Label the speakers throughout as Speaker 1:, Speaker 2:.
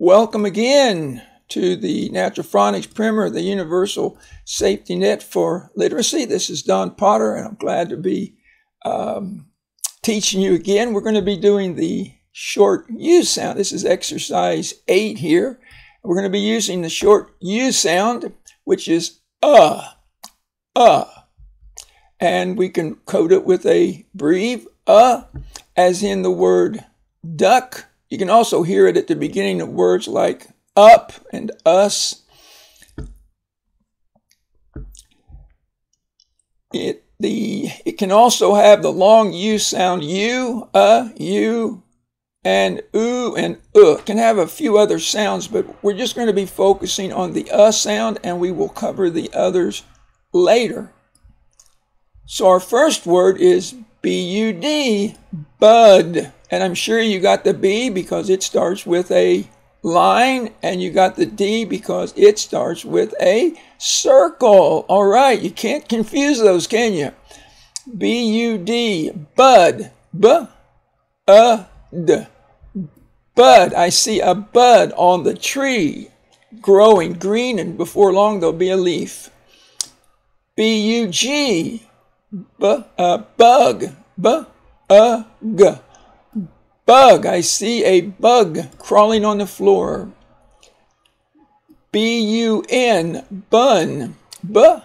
Speaker 1: Welcome again to the Natural Phonics Primer, the Universal Safety Net for Literacy. This is Don Potter, and I'm glad to be teaching you again. We're going to be doing the short U sound. This is exercise 8 here. We're going to be using the short U sound, which is and we can code it with a breve as in the word duck. You can also hear it at the beginning of words like up and us. It can also have the long U sound, U, and oo and It can have a few other sounds, but we're just going to be focusing on the sound, and we will cover the others later. So our first word is B-U-D, bud. And I'm sure you got the B because it starts with a line, and you got the D because it starts with a circle. All right, you can't confuse those, can you? B-U-D, bud, B-U-D, bud. I see a bud on the tree, growing green, and before long there'll be a leaf. B-U-G, bug, B-U-G. Bug, I see a bug crawling on the floor. B-U-N, bun, B-U-N,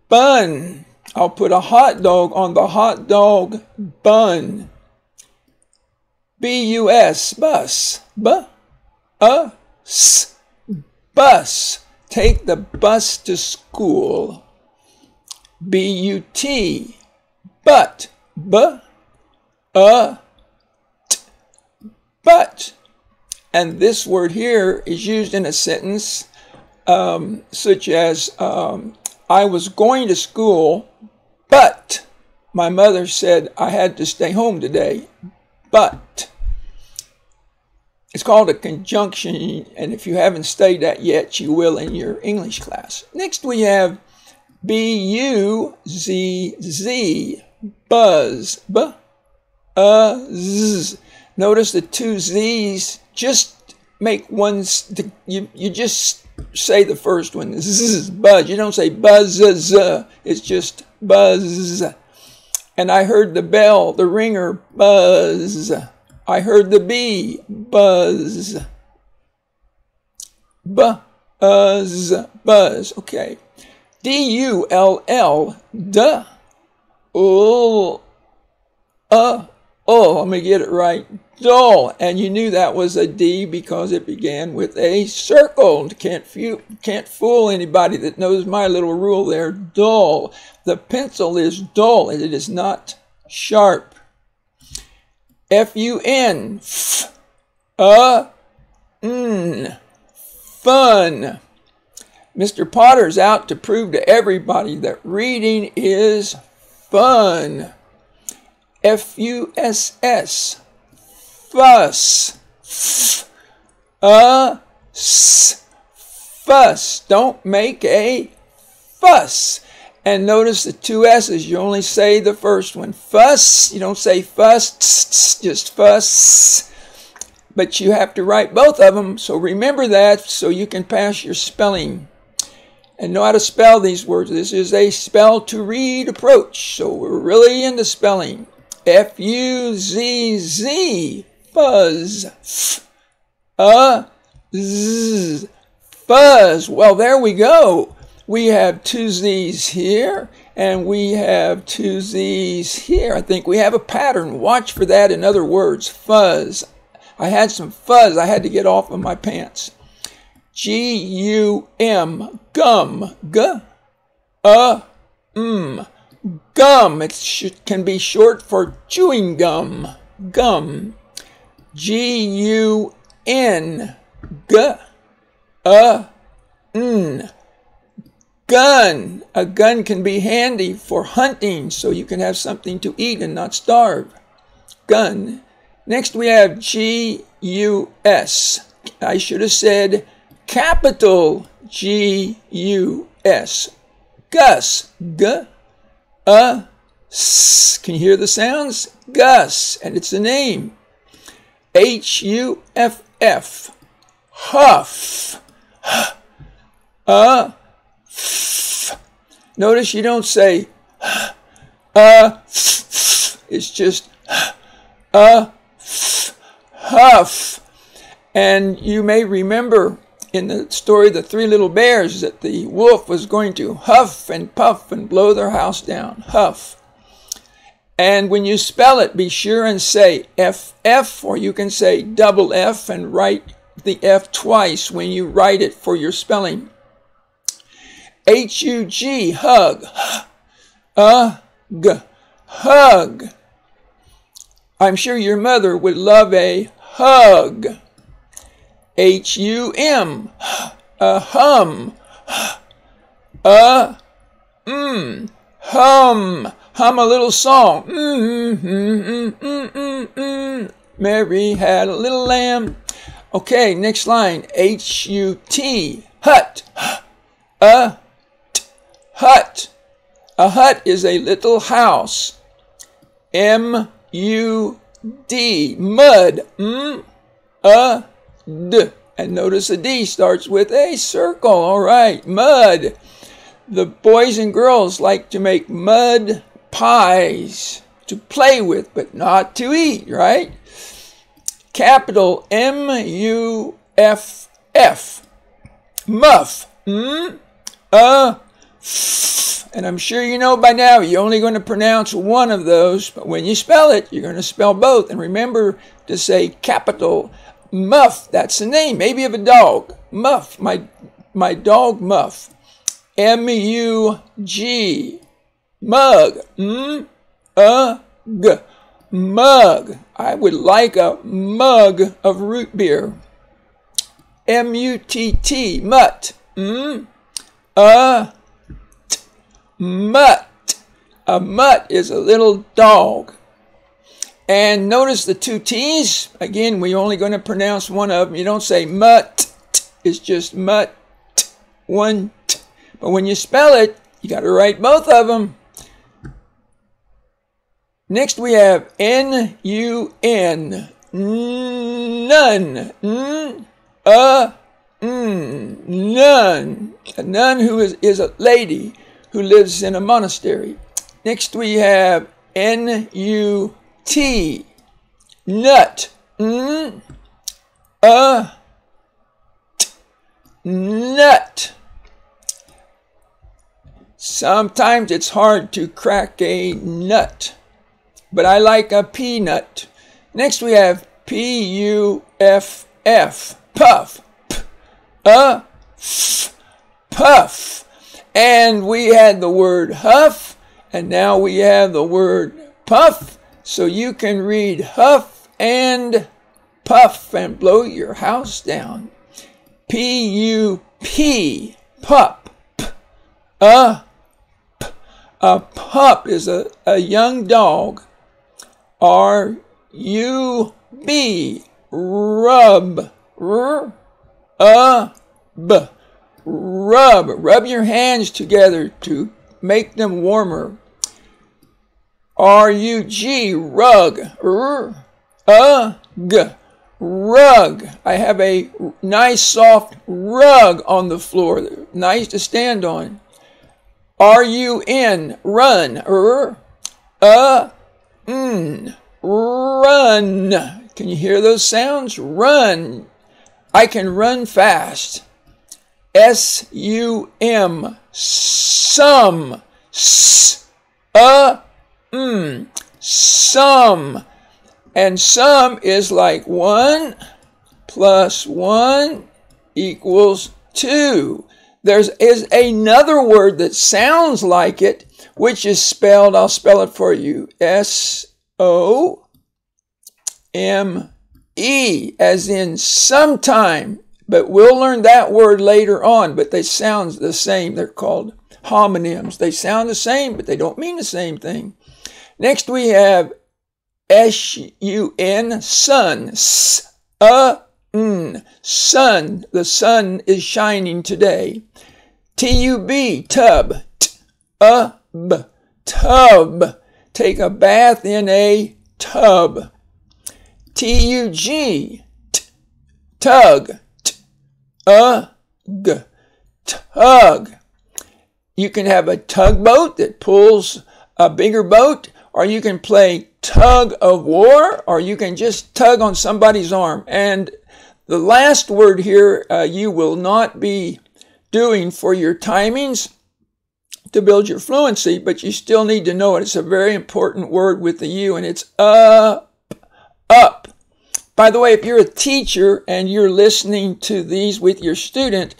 Speaker 1: bun. I'll put a hot dog on the hot dog bun. B-U-S, bus, B-U-S, bus. Take the bus to school. B-U-T, but, but. And this word here is used in a sentence such as, I was going to school, but my mother said I had to stay home today. But. It's called a conjunction, and if you haven't studied that yet, you will in your English class. Next we have B-U-Z-Z, buzz, B-U-Z. Notice the two Z's, just make one, you just say the first one, Z, buzz. You don't say buzz, it's just buzz. And I heard the bell, the ringer, buzz. I heard the bee, buzz. Buzz, buzz. Okay. D-U-L-L, duh. Let me get it right. Dull. And you knew that was a D because it began with a circle. Can't fool anybody that knows my little rule there. Dull. The pencil is dull. It is not sharp. F-U-N, fun. Mr. Potter's out to prove to everybody that reading is fun. F-U-S-S, fuss. Fuss. Don't make a fuss. And notice the two S's, you only say the first one. Fuss, you don't say fuss, just fuss. But you have to write both of them, so remember that so you can pass your spelling. And know how to spell these words. This is a spell to read approach, so we're really into spelling. F-U-Z-Z, fuzz. Z, fuzz. Well, there we go. We have two Z's here, and we have two Z's here. I think we have a pattern. Watch for that in other words. Fuzz. I had some fuzz I had to get off of my pants. G-U-M, gum. Gum. It can be short for chewing gum. Gum. G-U-N, N. Gun. A gun can be handy for hunting, so you can have something to eat and not starve. Gun. Next we have G-U-S. I should have said capital G-U-S. Gus. G-U-S. Can you hear the sounds? Gus. And it's a name. H-U-F-F. Huff. F. Notice you don't say it's just huff. And you may remember in the story The Three Little Bears that the wolf was going to huff and puff and blow their house down. Huff. And when you spell it, be sure and say F-F, or you can say double F and write the F twice when you write it for your spelling. H-U-G, hug. G, hug. I'm sure your mother would love a hug. H-U-M, hum. Hum. Hum a little song. Mary had a little lamb. Okay, next line. H-U-T, hut. Hut. A hut is a little house. M-U-D, mud. D. And notice the D starts with a circle. All right, mud. The boys and girls like to make mud pies to play with, but not to eat, right? Capital M-U-F-F. Muff. And I'm sure you know by now you're only going to pronounce one of those, but when you spell it, you're going to spell both. And remember to say capital Muff. That's the name, maybe of a dog. Muff. My dog Muff. M-U-G. Mug. M-U-G. Mug. I would like a mug of root beer. M-U-T-T. Mutt. Mutt. A mutt is a little dog. And notice the two T's. Again, we're only going to pronounce one of them. You don't say mutt. It's just mutt. One T. But when you spell it, you got to write both of them. Next we have N-U-N. Nun. Nun. A nun who is a lady who lives in a monastery. Next we have N-U-T. Nut. Nut. Sometimes it's hard to crack a nut, but I like a peanut. Next we have P-U-F-F. Puff. Puff. And we had the word huff, and now we have the word puff. So you can read huff and puff and blow your house down. P-U-P. Pup. A pup is a young dog. R-U-B. Rub. R-U-B. Rub. Rub your hands together to make them warmer. R-U-G. Rug. R-U-G. Rug. I have a nice soft rug on the floor. Nice to stand on. R-U-N. Run. Run. Can you hear those sounds? Run. I can run fast. S-U-M. Some. Some. And some is like 1 plus 1 equals 2. There is another word that sounds like it, which is spelled, I'll spell it for you, S-O-M-E, as in sometime. But we'll learn that word later on, but they sound the same. They're called homonyms. They sound the same, but they don't mean the same thing. Next we have S-U-N, sun. Sun. The sun is shining today. T-U-B, tub. Tub. Take a bath in a tub. T-U-G, tug, t-u-g, tug. You can have a tugboat that pulls a bigger boat, or you can play tug of war, or you can just tug on somebody's arm. And the last word here you will not be doing for your timings to build your fluency, but you still need to know it. It's a very important word with the U, and it's up, up. By the way, if you're a teacher and you're listening to these with your student,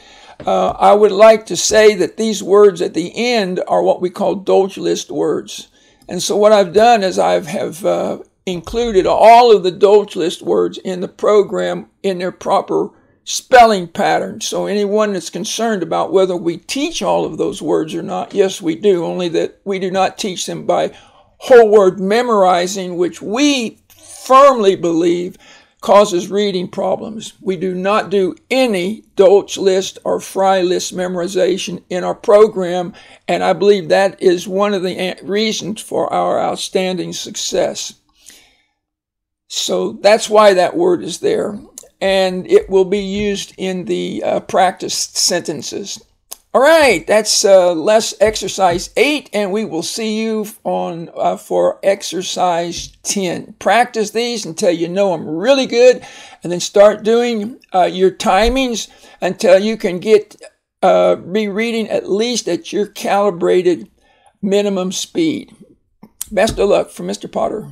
Speaker 1: I would like to say that these words at the end are what we call Dolch list words. And so what I've done is I have included all of the Dolch list words in the program in their proper spelling pattern. So anyone that's concerned about whether we teach all of those words or not, yes, we do, only that we do not teach them by whole word memorizing, which we firmly believe causes reading problems. We do not do any Dolch list or Fry list memorization in our program, and I believe that is one of the reasons for our outstanding success. So that's why that word is there, and it will be used in the practice sentences. All right, that's less exercise 8, and we will see you on for exercise 10. Practice these until you know them really good, and then start doing your timings until you can get be reading at least at your calibrated minimum speed. Best of luck from Mr. Potter.